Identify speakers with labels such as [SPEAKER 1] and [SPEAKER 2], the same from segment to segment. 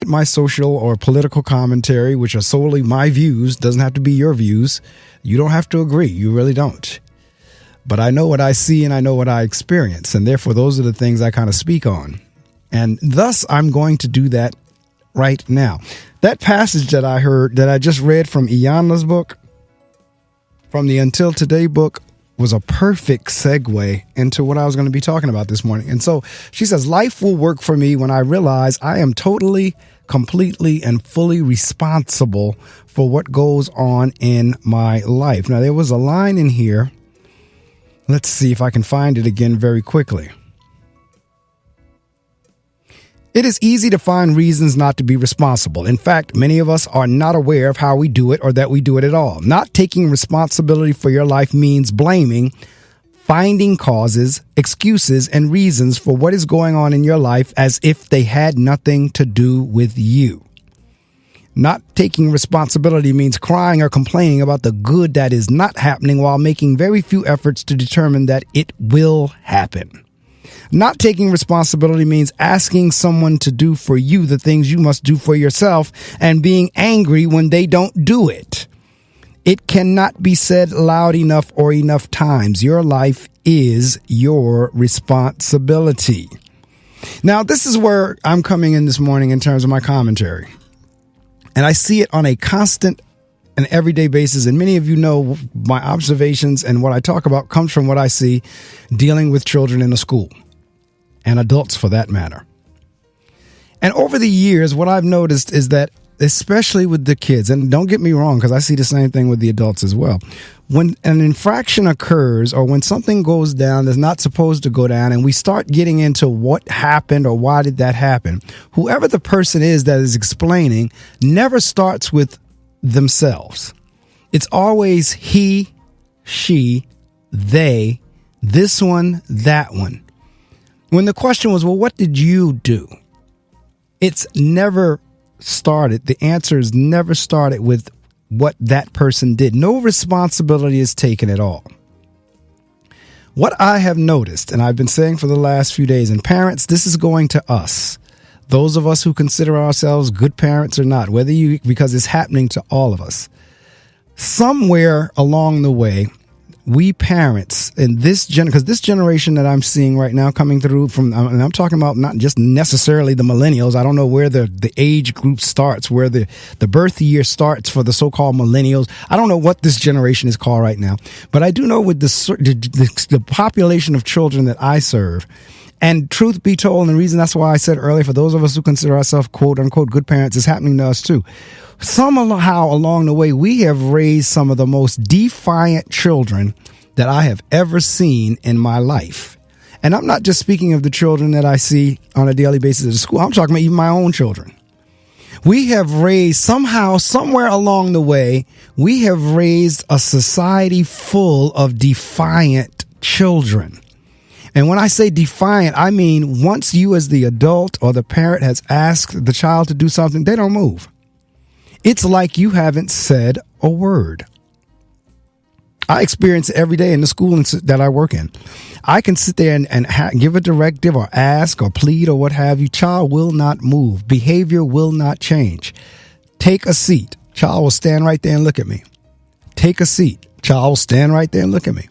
[SPEAKER 1] read my social or political commentary, which are solely my views, doesn't have to be your views. You don't have to agree. You really don't. But I know what I see and I know what I experience. And therefore, those are the things I kind of speak on. And thus, I'm going to do that right now. That passage that I heard, that I just read from Iyanla's book, from the Until Today book, was a perfect segue into what I was going to be talking about this morning. And so she says, life will work for me when I realize I am totally, completely, and fully responsible for what goes on in my life. Now, there was a line in here. Let's see if I can find it again very quickly. It is easy to find reasons not to be responsible. In fact, many of us are not aware of how we do it or that we do it at all. Not taking responsibility for your life means blaming, finding causes, excuses, and reasons for what is going on in your life as if they had nothing to do with you. Not taking responsibility means crying or complaining about the good that is not happening while making very few efforts to determine that it will happen. Not taking responsibility means asking someone to do for you the things you must do for yourself and being angry when they don't do it. It cannot be said loud enough or enough times. Your life is your responsibility. Now, this is where I'm coming in this morning in terms of my commentary. And I see it on a constant and everyday basis. And many of you know my observations and what I talk about comes from what I see dealing with children in a school. And adults for that matter. And over the years, what I've noticed is that, especially with the kids, and don't get me wrong, because I see the same thing with the adults as well. When an infraction occurs or when something goes down that's not supposed to go down and we start getting into what happened or why did that happen, whoever the person is that is explaining never starts with themselves. It's always he, she, they, this one, that one. When the question was, well, what did you do? It's never started. The answer is never started with what that person did. No responsibility is taken at all. What I have noticed, and I've been saying for the last few days, and parents, this is going to us, those of us who consider ourselves good parents or not, because it's happening to all of us. Somewhere along the way, we parents in this because this generation that I'm seeing right now coming through and I'm talking about not just necessarily the millennials. I don't know where the age group starts, where the birth year starts for the so-called millennials. I don't know what this generation is called right now, but I do know with the population of children that I serve. And truth be told, and the reason that's why I said earlier, for those of us who consider ourselves quote unquote good parents, it's happening to us too. Somehow along the way, we have raised some of the most defiant children that I have ever seen in my life. And I'm not just speaking of the children that I see on a daily basis at school. I'm talking about even my own children. We have raised somehow, somewhere along the way, we have raised a society full of defiant children. And when I say defiant, I mean once you as the adult or the parent has asked the child to do something, they don't move. It's like you haven't said a word. I experience it every day in the school that I work in. I can sit there and give a directive or ask or plead or what have you. Child will not move. Behavior will not change. Take a seat. Child will stand right there and look at me. Take a seat. Child will stand right there and look at me.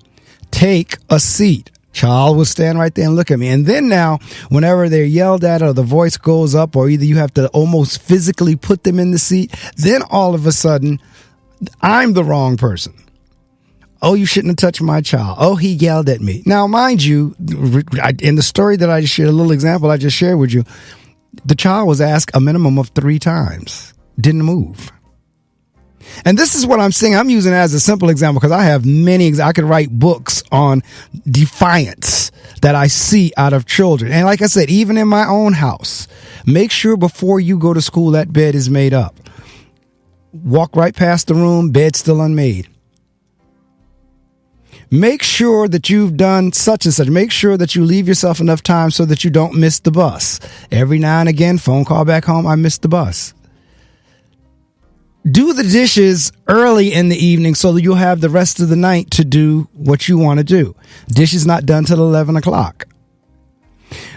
[SPEAKER 1] Take a seat. Child will stand right there and look at me. And then now, whenever they're yelled at or the voice goes up or either you have to almost physically put them in the seat, then all of a sudden, I'm the wrong person. Oh, you shouldn't have touched my child. Oh, he yelled at me. Now, mind you, in the story that I just shared, a little example I just shared with you, the child was asked a minimum of 3 times. Didn't move. And this is what I'm saying. I'm using it as a simple example because I have many. I could write books on defiance that I see out of children. And like I said, even in my own house, make sure before you go to school that bed is made up. Walk right past the room, bed still unmade. Make sure that you've done such and such. Make sure that you leave yourself enough time so that you don't miss the bus. Every now and again, phone call back home, I missed the bus. Do the dishes early in the evening so that you'll have the rest of the night to do what you want to do. Dishes not done till 11 o'clock.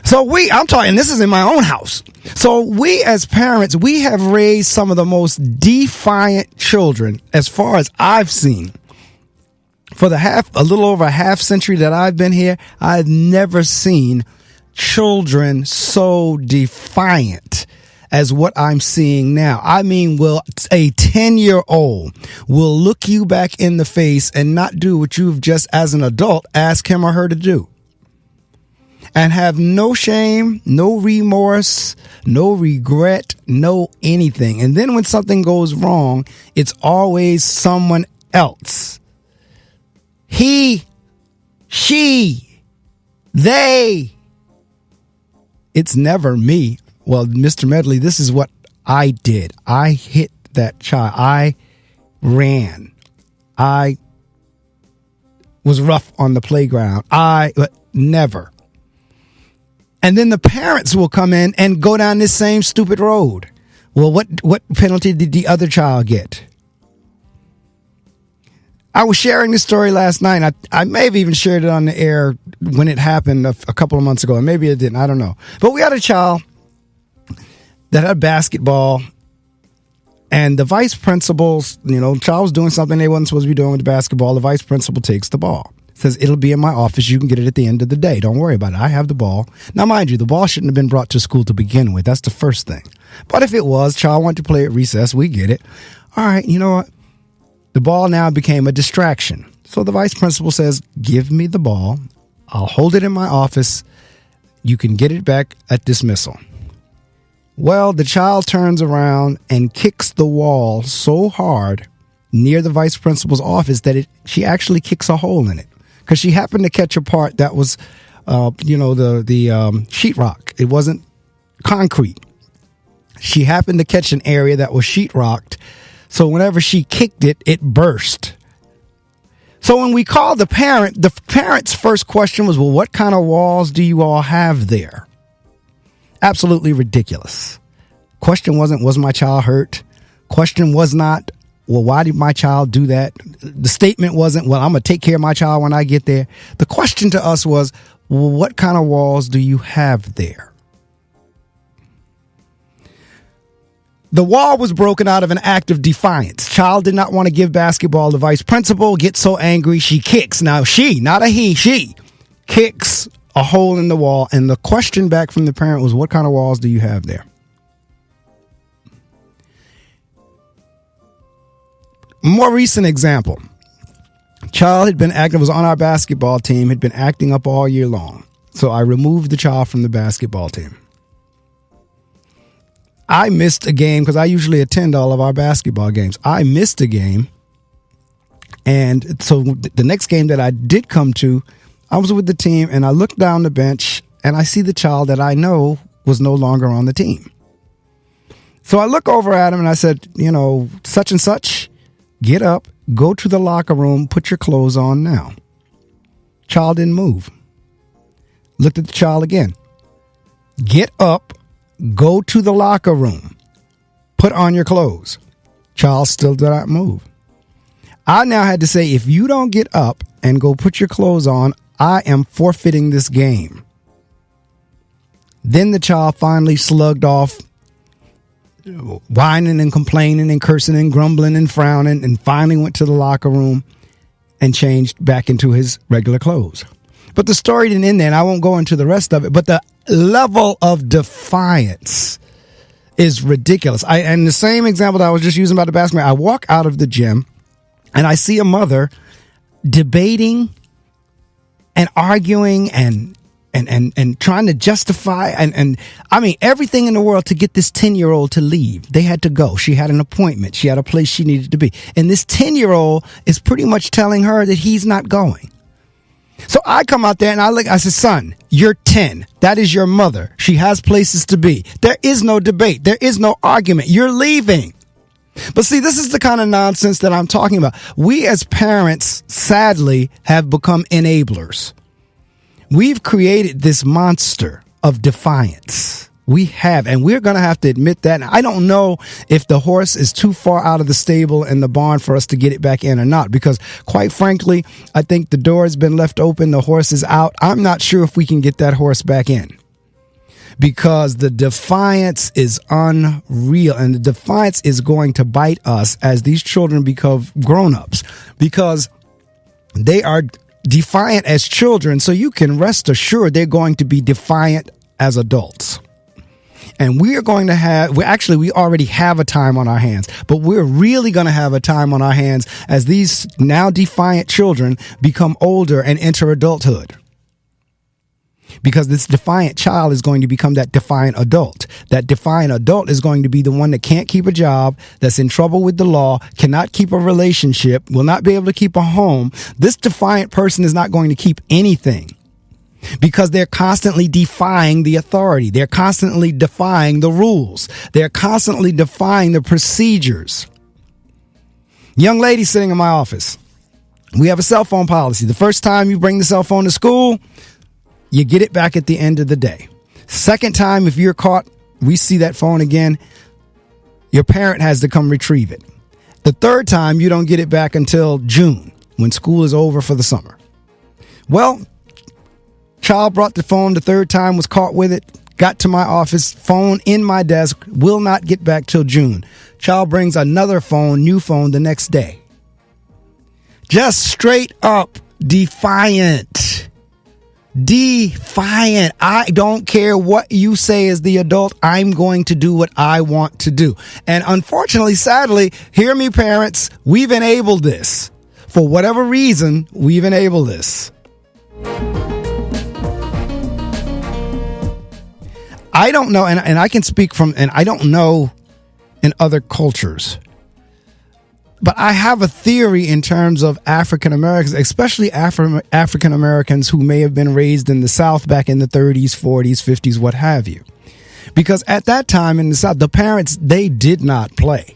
[SPEAKER 1] So I'm talking, this is in my own house. So we as parents, we have raised some of the most defiant children as far as I've seen. For a little over a half century that I've been here, I've never seen children so defiant as what I'm seeing now. I mean, a 10-year-old will look you back in the face and not do what you've just as an adult asked him or her to do. And have no shame, no remorse, no regret, no anything. And then when something goes wrong, it's always someone else. He, she, they. It's never me. Well, Mr. Medley, this is what I did. I hit that child. I ran. I was rough on the playground. Never. And then the parents will come in and go down this same stupid road. Well, what penalty did the other child get? I was sharing this story last night. I may have even shared it on the air when it happened a couple of months ago. And maybe it didn't. I don't know. But we had a child that had basketball. And the vice principal's, the child was doing something they wasn't supposed to be doing with the basketball. The vice principal takes the ball. Says, it'll be in my office. You can get it at the end of the day. Don't worry about it. I have the ball. Now, mind you, the ball shouldn't have been brought to school to begin with. That's the first thing. But if it was, child wanted to play at recess, we get it. All right, you know what? The ball now became a distraction. So the vice principal says, give me the ball. I'll hold it in my office. You can get it back at dismissal. Well, the child turns around and kicks the wall so hard near the vice principal's office that she actually kicks a hole in it. Because she happened to catch a part that was, the sheetrock. It wasn't concrete. She happened to catch an area that was sheetrocked. So whenever she kicked it, it burst. So when we called the parent's first question was, well, what kind of walls do you all have there? Absolutely ridiculous. Question wasn't, was my child hurt? Question was not, well, why did my child do that? The statement wasn't, well, I'm going to take care of my child when I get there. The question to us was, well, what kind of walls do you have there? The wall was broken out of an act of defiance. Child did not want to give basketball to vice principal, gets so angry, she kicks. Now she, not a he, she kicks a hole in the wall. And the question back from the parent was, what kind of walls do you have there? More recent example. Child was on our basketball team, had been acting up all year long. So I removed the child from the basketball team. I missed a game because I usually attend all of our basketball games. I missed a game. And so the next game that I did come to, I was with the team and I looked down the bench and I see the child that I know was no longer on the team. So I look over at him and I said, such and such, get up, go to the locker room, put your clothes on now. Child didn't move. Looked at the child again. Get up, go to the locker room, put on your clothes. Child still did not move. I now had to say, if you don't get up and go put your clothes on, I am forfeiting this game. Then the child finally slugged off, whining and complaining and cursing and grumbling and frowning, and finally went to the locker room and changed back into his regular clothes. But the story didn't end there, and I won't go into the rest of it. But the level of defiance is ridiculous. And the same example that I was just using about the basketball, I walk out of the gym and I see a mother debating and arguing and trying to justify and I mean everything in the world to get this 10-year-old to leave. They had to go. She had an appointment. She had a place she needed to be. And this 10-year-old is pretty much telling her that he's not going. So I come out there and I said, son, you're 10. That is your mother. She has places to be. There is no debate. There is no argument. You're leaving. But see, this is the kind of nonsense that I'm talking about. We as parents, sadly, have become enablers. We've created this monster of defiance. We have, and we're going to have to admit that. And I don't know if the horse is too far out of the stable and the barn for us to get it back in or not, because quite frankly, I think the door has been left open. The horse is out. I'm not sure if we can get that horse back in. because the defiance is unreal, and the defiance is going to bite us as these children become grown-ups, because they are defiant as children. So you can rest assured they're going to be defiant as adults. And we are going to have, we already have a time on our hands, but we're really going to have a time on our hands as these now defiant children become older and enter adulthood. Because this defiant child is going to become that defiant adult. That defiant adult is going to be the one that can't keep a job, that's in trouble with the law, cannot keep a relationship, will not be able to keep a home. This defiant person is not going to keep anything, because they're constantly defying the authority. They're constantly defying the rules. They're constantly defying the procedures. Young lady sitting in my office, we have a cell phone policy. The first time you bring the cell phone to school, you get it back at the end of the day. Second time, if you're caught, we see that phone again, your parent has to come retrieve it. The third time, you don't get it back until June, when school is over for the summer. Well, child brought the phone the third time, was caught with it, got to my office, phone in my desk, will not get back till June. Child brings another phone, new phone, the next day. Just straight up defiant. Defiant. I don't care what you say as the adult. I'm going to do what I want to do. And unfortunately, sadly, hear me, parents, we've enabled this. For whatever reason, we've enabled this. I don't know, and I can speak from, and I don't know in other cultures, but I have a theory in terms of African Americans, especially African Americans who may have been raised in the South back in the 30s, 40s, 50s, what have you. Because at that time in the South, the parents, they did not play.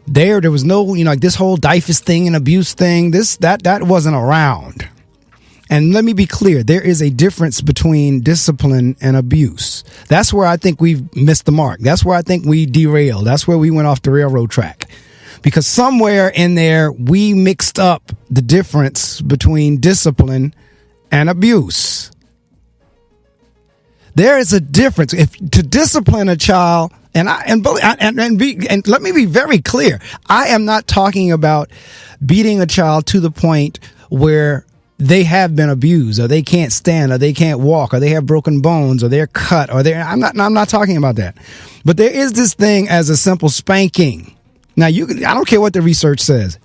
[SPEAKER 1] There was no, like this whole DIFUS thing and abuse thing, that wasn't around. And let me be clear, there is a difference between discipline and abuse. That's where I think we've missed the mark. That's where I think we derailed. That's where we went off the railroad track. Because somewhere in there, we mixed up the difference between discipline and abuse. There is a difference. If to discipline a child, and let me be very clear, I am not talking about beating a child to the point where they have been abused, or they can't stand, or they can't walk, or they have broken bones, or they're cut, or I'm not talking about that. But there is this thing as a simple spanking. Now, I don't care what the research says.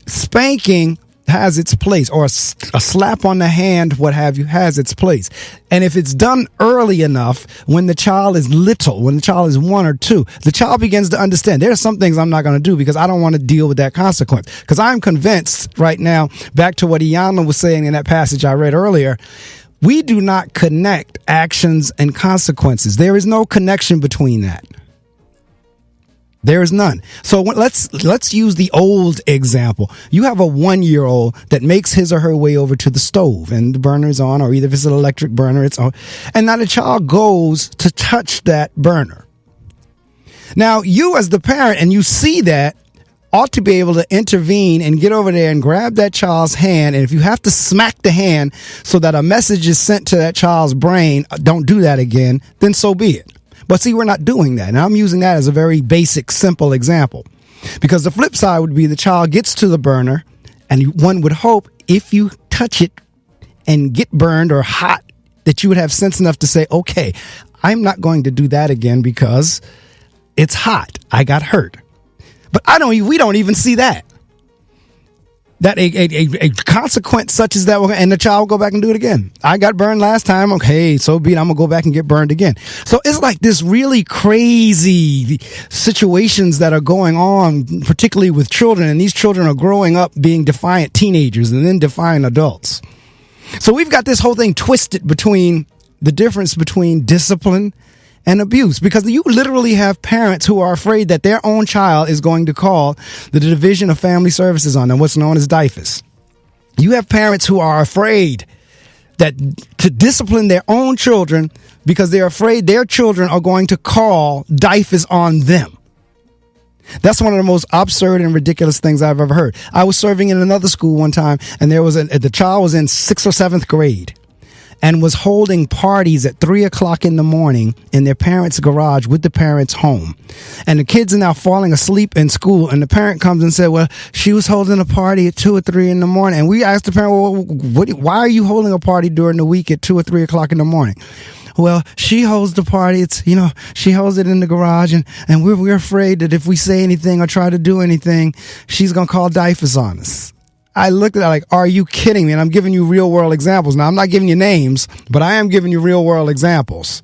[SPEAKER 1] Spanking has its place, or a slap on the hand, what have you, has its place. And if it's done early enough, when the child is little, when the child is 1 or 2, the child begins to understand there are some things I'm not going to do because I don't want to deal with that consequence. Because I'm convinced right now, back to what Iyanla was saying in that passage I read earlier, we do not connect actions and consequences. There is no connection between that. There is none. So let's use the old example. You have a 1-year-old that makes his or her way over to the stove, and the burner is on, or either if it's an electric burner, it's on. And now the child goes to touch that burner. Now, you as the parent, and you see that, ought to be able to intervene and get over there and grab that child's hand. And if you have to smack the hand so that a message is sent to that child's brain, don't do that again, then so be it. But see, we're not doing that. And I'm using that as a very basic, simple example. Because the flip side would be the child gets to the burner, and one would hope if you touch it and get burned or hot, that you would have sense enough to say, okay, I'm not going to do that again because it's hot. I got hurt. But we don't even see that. That a consequence such as that, and the child will go back and do it again. I got burned last time. Okay, so be it. I'm going to go back and get burned again. So it's like this really crazy situations that are going on, particularly with children. And these children are growing up being defiant teenagers and then defiant adults. So we've got this whole thing twisted between the difference between discipline and abuse, because you literally have parents who are afraid that their own child is going to call the Division of Family Services on them, what's known as DIFUS. You have parents who are afraid that to discipline their own children because they're afraid their children are going to call DIFUS on them. That's one of the most absurd and ridiculous things I've ever heard. I was serving in another school one time, and the child was in 6th or 7th grade. and was holding parties at 3:00 in the morning in their parents' garage with the parents home. And the kids are now falling asleep in school, and the parent comes and said, well, she was holding a party at 2 or 3 in the morning. And we asked the parent, well, why are you holding a party during the week at 2 or 3 o'clock in the morning? Well, she holds the party. It's, she holds it in the garage, and we're afraid that if we say anything or try to do anything, she's going to call DIFUS on us. I looked at it like, are you kidding me? And I'm giving you real world examples. Now, I'm not giving you names, but I am giving you real world examples.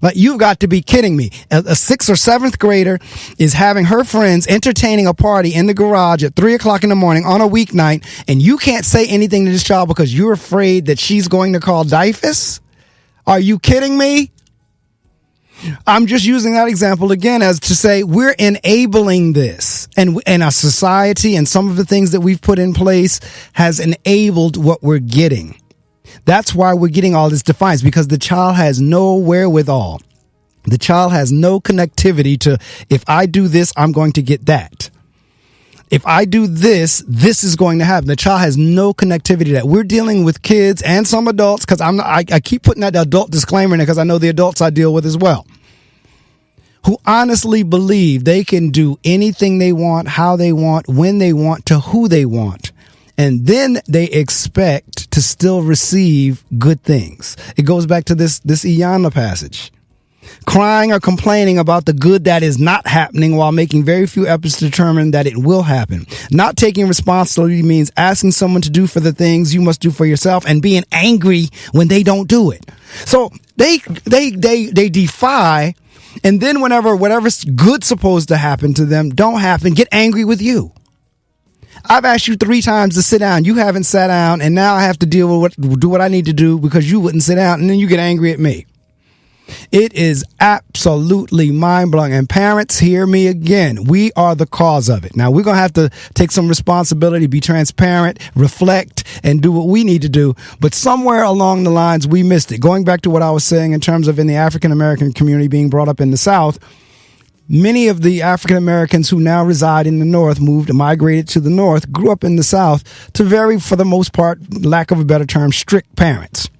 [SPEAKER 1] Like, you've got to be kidding me. A 6th or 7th grader is having her friends entertaining a party in the garage at 3:00 in the morning on a weeknight, and you can't say anything to this child because you're afraid that she's going to call DIFUS? Are you kidding me? I'm just using that example again as to say we're enabling this, and our society and some of the things that we've put in place has enabled what we're getting. That's why we're getting all this defiance, because the child has no wherewithal. The child has no connectivity to, if I do this, I'm going to get that. If I do this, this is going to happen. The child has no connectivity to that. We're dealing with kids and some adults, because I keep putting that adult disclaimer in there because I know the adults I deal with as well, who honestly believe they can do anything they want, how they want, when they want, to who they want. And then they expect to still receive good things. It goes back to this Iyanla passage. Crying or complaining about the good that is not happening while making very few efforts to determine that it will happen. Not taking responsibility means asking someone to do for the things you must do for yourself and being angry when they don't do it. So they defy, and then whatever's good supposed to happen to them don't happen, get angry with you. I've asked you 3 times to sit down. You haven't sat down, and now I have to do what I need to do because you wouldn't sit down, and then you get angry at me. It is absolutely mind-blowing. And parents, hear me again. We are the cause of it. Now, we're going to have to take some responsibility, be transparent, reflect, and do what we need to do. But somewhere along the lines, we missed it. Going back to what I was saying in terms of in the African-American community being brought up in the South, many of the African Americans who now reside in the North, migrated to the North, grew up in the South to very, for the most part, lack of a better term, strict parents.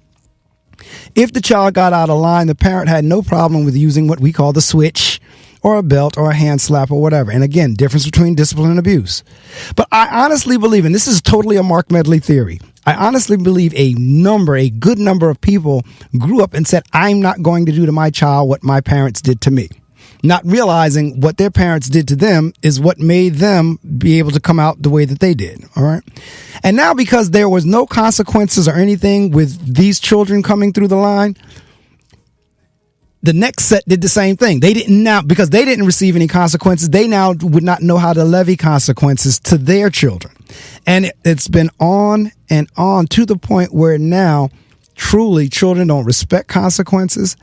[SPEAKER 1] If the child got out of line, the parent had no problem with using what we call the switch or a belt or a hand slap or whatever. And again, difference between discipline and abuse. But I honestly believe, and this is totally a Mark Medley theory, I honestly believe a good number of people grew up and said, I'm not going to do to my child what my parents did to me. Not realizing what their parents did to them is what made them be able to come out the way that they did. All right. And now, because there was no consequences or anything with these children coming through the line, the next set did the same thing. They didn't now, because they didn't receive any consequences, they now would not know how to levy consequences to their children. And it's been on and on to the point where now truly children don't respect consequences.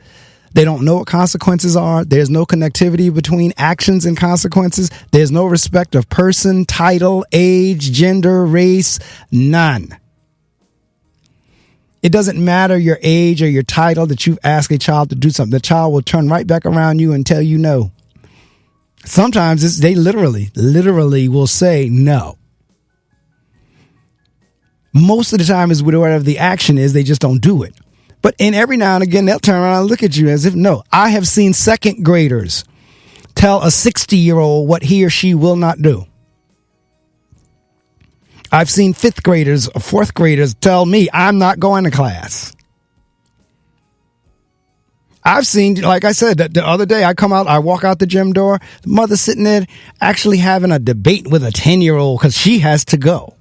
[SPEAKER 1] They don't know what consequences are. There's no connectivity between actions and consequences. There's no respect of person, title, age, gender, race, none. It doesn't matter your age or your title that you've asked a child to do something. The child will turn right back around you and tell you no. Sometimes they literally will say no. Most of the time is whatever the action is, they just don't do it. But every now and again, they'll turn around and look at you as if, no. I have seen 2nd graders tell a 60-year-old what he or she will not do. I've seen 5th graders or 4th graders tell me I'm not going to class. I've seen, like I said, the other day I walk out the gym door, the mother sitting there actually having a debate with a 10-year-old because she has to go.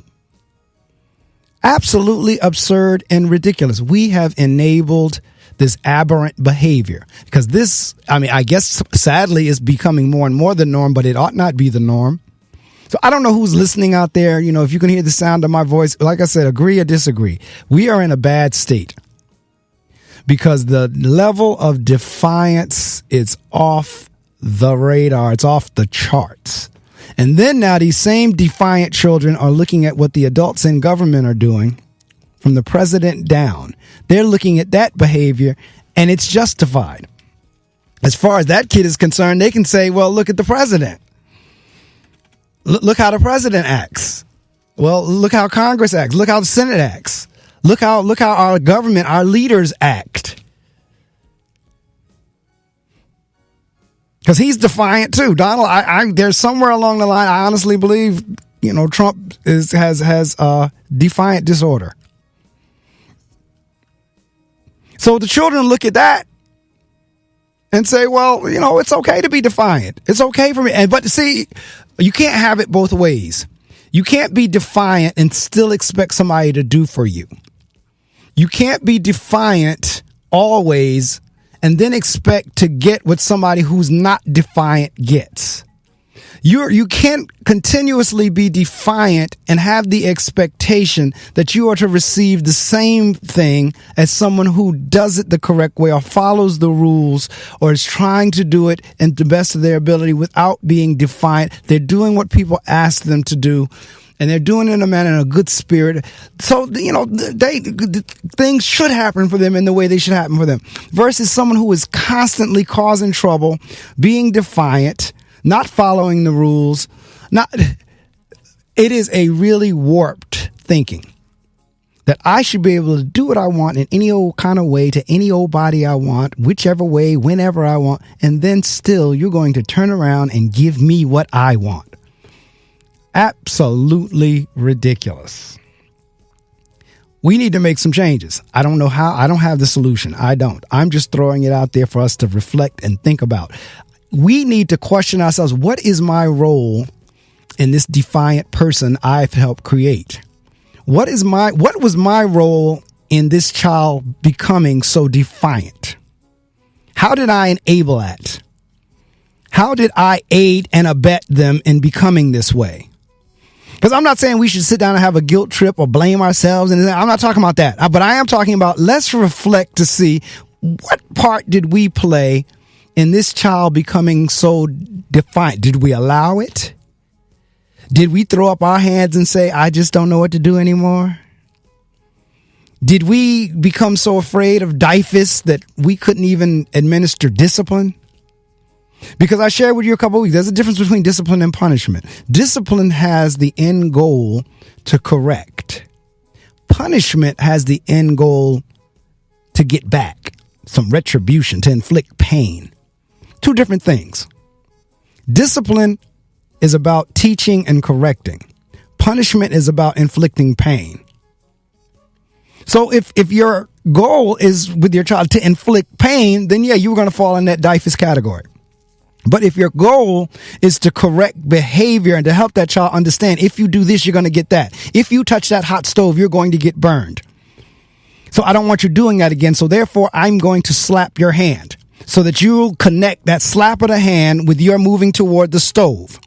[SPEAKER 1] Absolutely absurd and ridiculous. We have enabled this aberrant behavior because this, I guess sadly is becoming more and more the norm, but it ought not be the norm. So I don't know who's listening out there. If you can hear the sound of my voice, like I said, agree or disagree. We are in a bad state because the level of defiance is off the radar. It's off the charts. And then now these same defiant children are looking at what the adults in government are doing from the president down. They're looking at that behavior and it's justified. As far as that kid is concerned, they can say, well, look at the president. Look how the president acts. Well, look how Congress acts. Look how the Senate acts. Look how our government, our leaders act. Because he's defiant too. Donald, there's somewhere along the line, I honestly believe, Trump has defiant disorder. So the children look at that and say, well, it's okay to be defiant. It's okay for me. But see, you can't have it both ways. You can't be defiant and still expect somebody to do for you. You can't be defiant always and then expect to get what somebody who's not defiant gets. You can't continuously be defiant and have the expectation that you are to receive the same thing as someone who does it the correct way or follows the rules or is trying to do it in the best of their ability without being defiant. They're doing what people ask them to do, and they're doing it in a good spirit. So, things should happen for them in the way they should happen for them. Versus someone who is constantly causing trouble, being defiant, not following the rules. It is a really warped thinking that I should be able to do what I want in any old kind of way to any old body I want, whichever way, whenever I want. And then still you're going to turn around and give me what I want. Absolutely ridiculous. We need to make some changes. I don't know how. I don't have the solution. I don't. I'm just throwing it out there for us to reflect and think about. We need to question ourselves. What is my role in this defiant person I've helped create? What was my role in this child becoming so defiant? How did I enable that? How did I aid and abet them in becoming this way? Because I'm not saying we should sit down and have a guilt trip or blame ourselves. And I'm not talking about that. But I am talking about, let's reflect to see what part did we play in this child becoming so defiant. Did we allow it? Did we throw up our hands and say, I just don't know what to do anymore? Did we become so afraid of DIFUS that we couldn't even administer discipline? Because I shared with you a couple of weeks, there's a difference between discipline and punishment. Discipline has the end goal to correct. Punishment has the end goal to get back, some retribution, to inflict pain. Two different things. Discipline is about teaching and correcting. Punishment is about inflicting pain. So if your goal is with your child to inflict pain, then yeah, you're going to fall in that DIFUS category. But if your goal is to correct behavior and to help that child understand, if you do this, you're going to get that. If you touch that hot stove, you're going to get burned. So I don't want you doing that again. So therefore, I'm going to slap your hand so that you'll connect that slap of the hand with your moving toward the stove.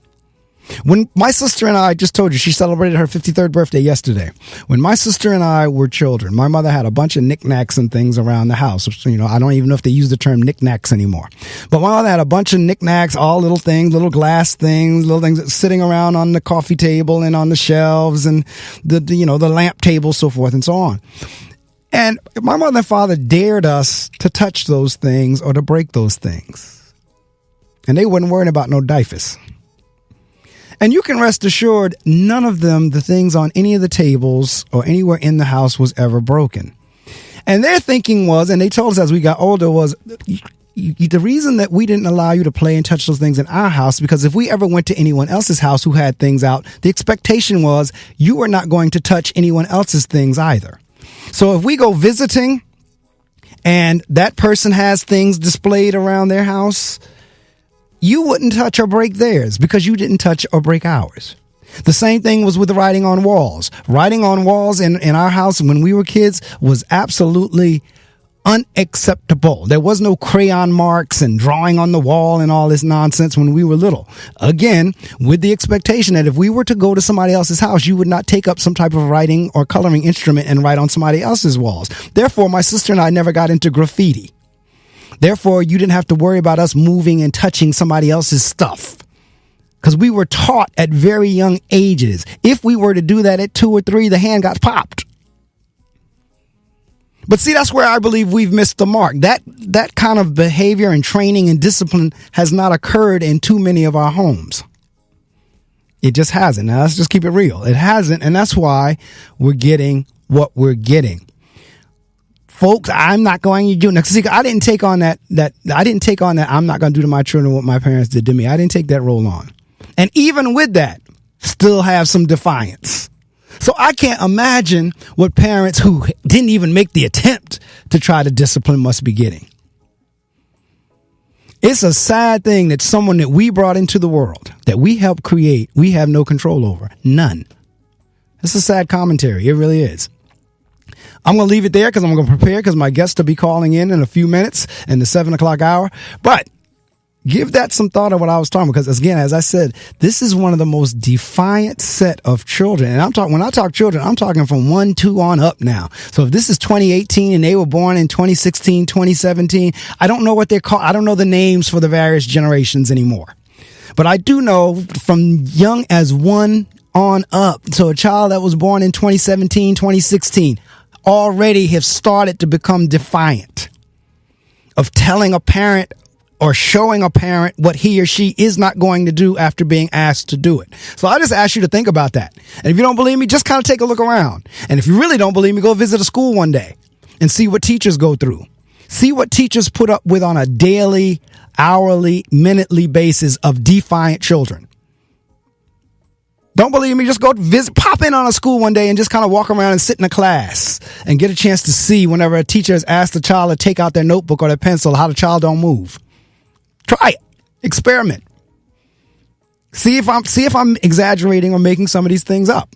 [SPEAKER 1] When my sister and I, just told you, she celebrated her 53rd birthday yesterday. When my sister and I were children, my mother had a bunch of knickknacks and things around the house. I don't even know if they use the term knickknacks anymore. But my mother had a bunch of knickknacks, all little things, little glass things, little things sitting around on the coffee table and on the shelves and the lamp table, so forth and so on. And my mother and father dared us to touch those things or to break those things. And they wasn't worrying about no DIFUS. And you can rest assured, none of them, the things on any of the tables or anywhere in the house was ever broken. And their thinking was, and they told us as we got older, was the reason that we didn't allow you to play and touch those things in our house, because if we ever went to anyone else's house who had things out, the expectation was you were not going to touch anyone else's things either. So if we go visiting and that person has things displayed around their house, you wouldn't touch or break theirs because you didn't touch or break ours. The same thing was with the writing on walls. Writing on walls in our house when we were kids was absolutely unacceptable. There was no crayon marks and drawing on the wall and all this nonsense when we were little. Again, with the expectation that if we were to go to somebody else's house, you would not take up some type of writing or coloring instrument and write on somebody else's walls. Therefore, my sister and I never got into graffiti. Therefore, you didn't have to worry about us moving and touching somebody else's stuff. Because we were taught at very young ages, if we were to do that at 2 or 3, the hand got popped. But see, that's where I believe we've missed the mark. That kind of behavior and training and discipline has not occurred in too many of our homes. It just hasn't. Now, let's just keep it real. It hasn't. And that's why we're getting what we're getting. folks, I'm not going to do next. See, I didn't take on that. I didn't take on that. I'm not going to do to my children what my parents did to me. I didn't take that role on. And even with that, still have some defiance. So I can't imagine what parents who didn't even make the attempt to try to discipline must be getting. It's a sad thing that someone that we brought into the world, that we helped create, we have no control over. None. It's a sad commentary. It really is. I'm going to leave it there because I'm going to prepare because my guests will be calling in a few minutes in the 7 o'clock hour. But give that some thought of what I was talking about, because again, as I said, this is one of the most defiant set of children. And when I talk children, I'm talking from 1, 2 on up now. So if this is 2018 and they were born in 2016, 2017, I don't know what they're called. I don't know the names for the various generations anymore. But I do know from young as 1 on up. So a child that was born in 2017, 2016 already have started to become defiant of telling a parent or showing a parent what he or she is not going to do after being asked to do it. So I just ask you to think about that. And if you don't believe me, just kind of take a look around. And if you really don't believe me, go visit a school one day and see what teachers go through. See what teachers put up with on a daily, hourly, minutely basis of defiant children. Don't believe me? Just go visit, pop in on a school one day and just kind of walk around and sit in a class and get a chance to see whenever a teacher has asked the child to take out their notebook or their pencil, how the child don't move. Try it. Experiment. See if I'm exaggerating or making some of these things up.